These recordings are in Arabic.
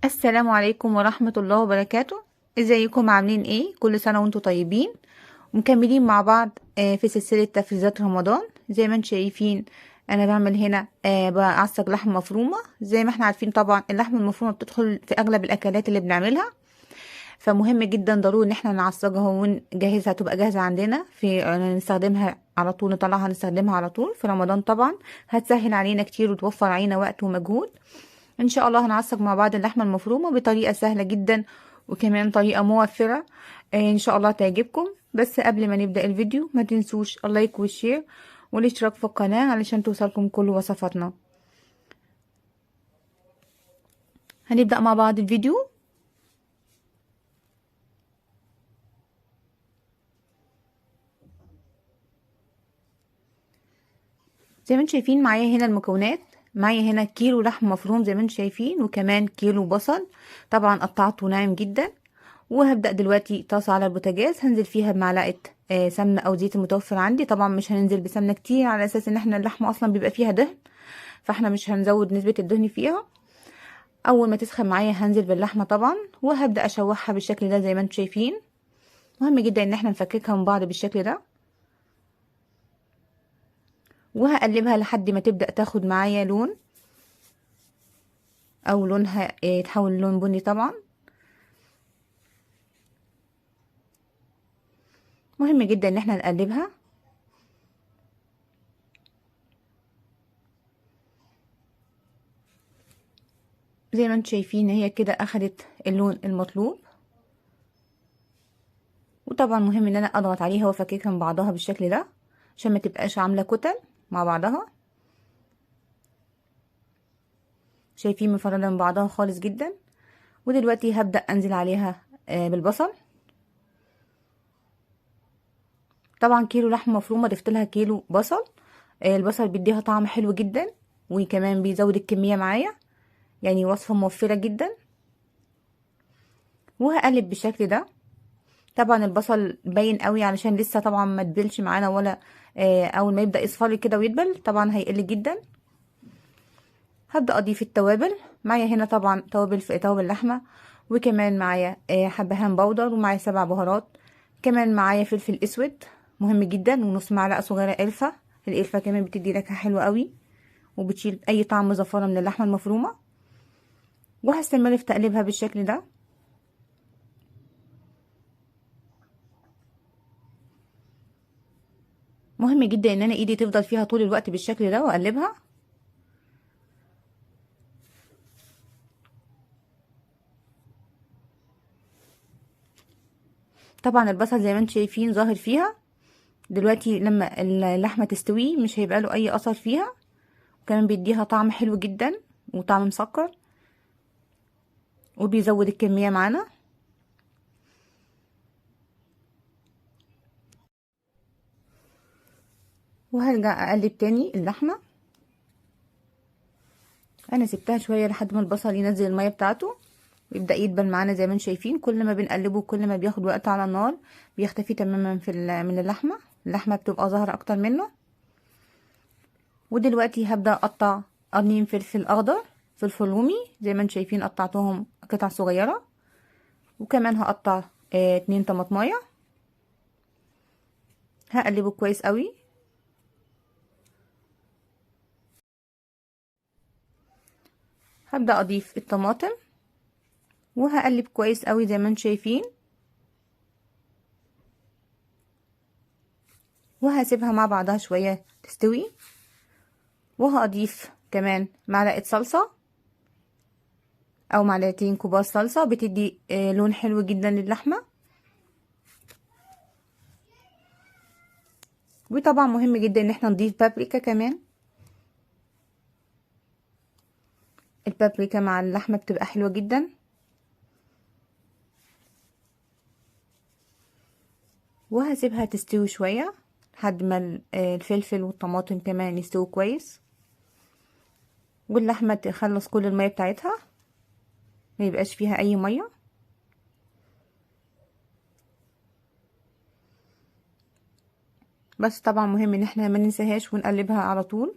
السلام عليكم ورحمة الله وبركاته. ازيكم عاملين ايه؟ كل سنة وانتم طيبين. مكملين مع بعض في سلسلة تفريزات رمضان. زي ما انتم شايفين انا بعمل هنا بعصج لحم مفرومة. زي ما احنا عارفين طبعا اللحم المفرومة بتدخل في اغلب الاكلات اللي بنعملها، فمهم جدا ضروري ان احنا نعصجها ونجهزها تبقى جاهزة عندنا في نستخدمها على طول، نطلعها نستخدمها على طول في رمضان. طبعا هتسهل علينا كتير وتوفر علينا وقت ومجهود. ان شاء الله هنعصج مع بعض اللحمه المفرومه بطريقه سهله جدا وكمان طريقه موفره. ان شاء الله تعجبكم. بس قبل ما نبدا الفيديو ما تنسوش اللايك والشير والاشتراك في القناه علشان توصلكم كل وصفاتنا. هنبدا مع بعض الفيديو. زي ما انتم شايفين معايا هنا المكونات. معايا هنا كيلو لحم مفروم زي ما انتم شايفين، وكمان كيلو بصل طبعا قطعته ناعم جدا. وهبدأ دلوقتي طاسة على البوتاجاز هنزل فيها بمعلقة سمنة او زيت المتوفر عندي. طبعا مش هننزل بسمنة كتير على اساس ان احنا اللحمة اصلا بيبقى فيها دهن، فاحنا مش هنزود نسبة الدهن فيها. اول ما تسخن معايا هنزل باللحمة طبعا، وهبدأ اشوحها بالشكل ده زي ما انتم شايفين. مهم جدا ان احنا نفككها من بعض بالشكل ده، وهقلبها لحد ما تبدأ تاخد معايا لون، او لونها يتحول لون بني طبعا. مهم جدا ان احنا نقلبها. زي ما انتم شايفين هي كده اخدت اللون المطلوب. وطبعا مهم ان انا اضغط عليها وافككها من بعضها بالشكل ده عشان ما تبقاش عامله كتل مع بعضها. شايفين مفرده من بعضها خالص جدا. ودلوقتي هبدا انزل عليها بالبصل. طبعا كيلو لحمه مفرومه ضفت لها كيلو بصل. البصل بيديها طعم حلو جدا، وكمان بيزود الكميه معايا، يعني وصفه موفره جدا. وهقلب بالشكل ده. طبعا البصل باين قوي علشان لسه طبعا ما تبلش معانا، ولا اول ما يبدا يصفر كده ويدبل طبعا هيقل جدا. هبدا اضيف التوابل. معايا هنا طبعا توابل في توابل لحمه، وكمان معايا حبهان بودر، ومعايا 7 بهارات. كمان معايا فلفل اسود مهم جدا، ونص معلقه صغيره قرفه. القرفه كمان بتدي نكهه حلوه قوي، وبتشيل اي طعم زفاره من اللحمه المفرومه. وهستمر في تقليبها بالشكل ده. مهم جدا ان انا ايدي تفضل فيها طول الوقت بالشكل ده واقلبها. طبعا البصل زي ما انتم شايفين ظاهر فيها دلوقتي. لما اللحمه تستوي مش هيبقى له اي اثر فيها، وكمان بيديها طعم حلو جدا وطعم مسكر، وبيزود الكميه معانا. وهرجع اقلب تاني اللحمه. انا سبتها شويه لحد ما البصل ينزل الميه بتاعته ويبدا يدبل معانا. زي ما انتم شايفين كل ما بنقلبه كل ما بياخد وقت على النار بيختفي تماما من اللحمه بتبقى ظاهره اكتر منه. ودلوقتي هبدا اقطع قرنين فلفل اخضر، فلفل رومي زي ما انتم شايفين قطعتهم قطع صغيره. وكمان هقطع 2 طماطمايه. هقلبه كويس قوي. هبدا اضيف الطماطم وهقلب كويس قوي زي ما انتم شايفين، وهسيبها مع بعضها شويه تستوي. وهضيف كمان معلقه صلصه او معلقتين كبار صلصه، بتدي لون حلو جدا للحمه. وطبعا مهم جدا ان احنا نضيف بابريكا كمان. البابريكا مع اللحمه بتبقى حلوه جدا. وهسيبها تستوي شويه لحد ما الفلفل والطماطم كمان يستووا كويس، واللحمه تخلص كل الميه بتاعتها، ما يبقاش فيها اي ميه. بس طبعا مهم ان احنا ما ننساهاش ونقلبها على طول.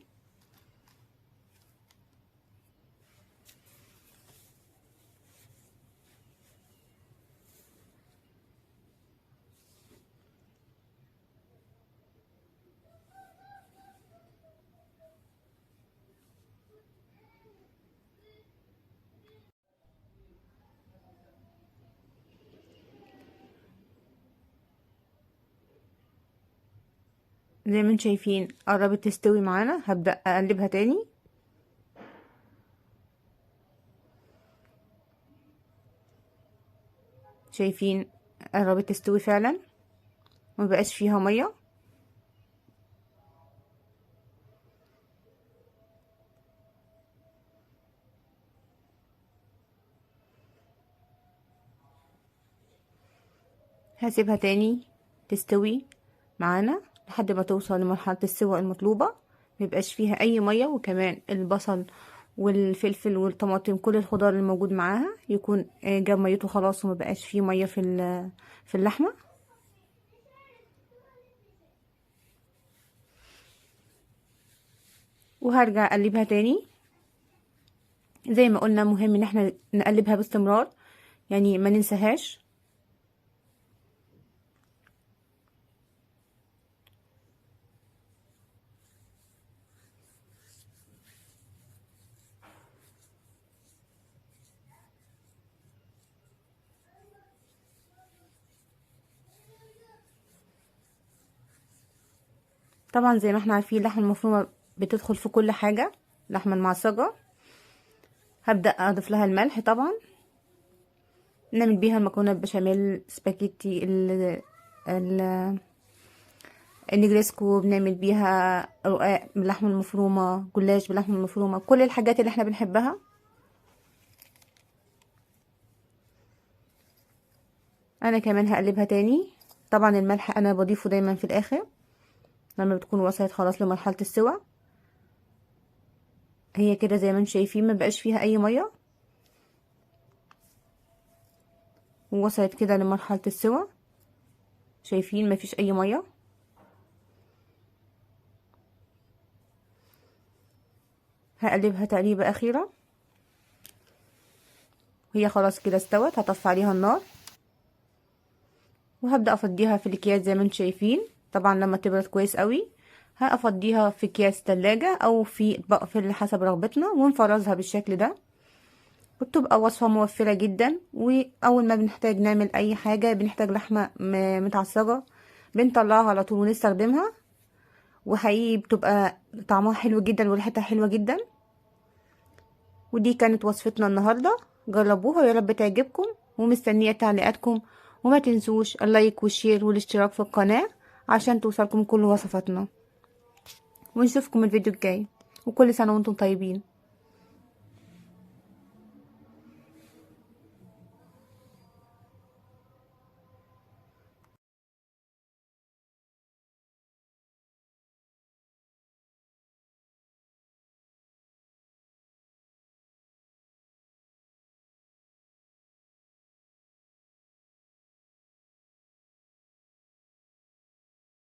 زي ما انتم شايفين قربت تستوي معانا. هبدأ اقلبها تاني. شايفين قربت تستوي فعلا، مبقاش فيها ميه. هسيبها تاني تستوي معانا لحد ما توصل لمرحلة السوى المطلوبة، ميبقاش فيها اي مية. وكمان البصل والفلفل والطماطم كل الخضار اللي موجود معاها يكون جاب ميته خلاص، ومبقاش فيه مية في اللحمة. وهرجع اقلبها تاني. زي ما قلنا مهم ان احنا نقلبها باستمرار، يعني ما ننساهاش. طبعا زي ما احنا عارفين اللحمة المفرومة بتدخل في كل حاجة. اللحمة المعصجة هبدأ اضيف لها الملح طبعا. نعمل بيها المكرونة البشاميل، سباكيتي، ال النجريسكو، بنعمل بيها رقاق باللحمة المفرومة، جلاش باللحمة المفرومة، كل الحاجات اللي احنا بنحبها. انا كمان هقلبها تاني. طبعا الملح انا بضيفه دايما في الاخر لما بتكون وصلت خلاص لمرحلة السوى. هي كده زي ما انتم شايفين مبقاش فيها اي مية، ووصلت كده لمرحلة السوى. شايفين مفيش اي مية. هقلبها تقليبة اخيرة. وهي خلاص كده استوت. هطفي عليها النار وهبدأ افضيها في الاكياس زي ما انتم شايفين. طبعا لما تبرد كويس قوي هافضيها في اكياس تلاجة او في اطباق فل حسب رغبتنا، ونفرزها بالشكل ده. وبتبقى وصفة موفرة جدا. واول ما بنحتاج نعمل اي حاجة، بنحتاج لحمة متعصجة، بنطلعها على طول ونستخدمها. وحقيقي بتبقى طعمها حلو جدا وريحتها حلوة جدا. ودي كانت وصفتنا النهاردة. جربوها ويا رب تعجبكم، ومستنية تعليقاتكم. وما تنسوش اللايك والشير والاشتراك في القناة عشان توصلكم كل وصفاتنا. ونشوفكم الفيديو الجاي، وكل سنة وانتم طيبين.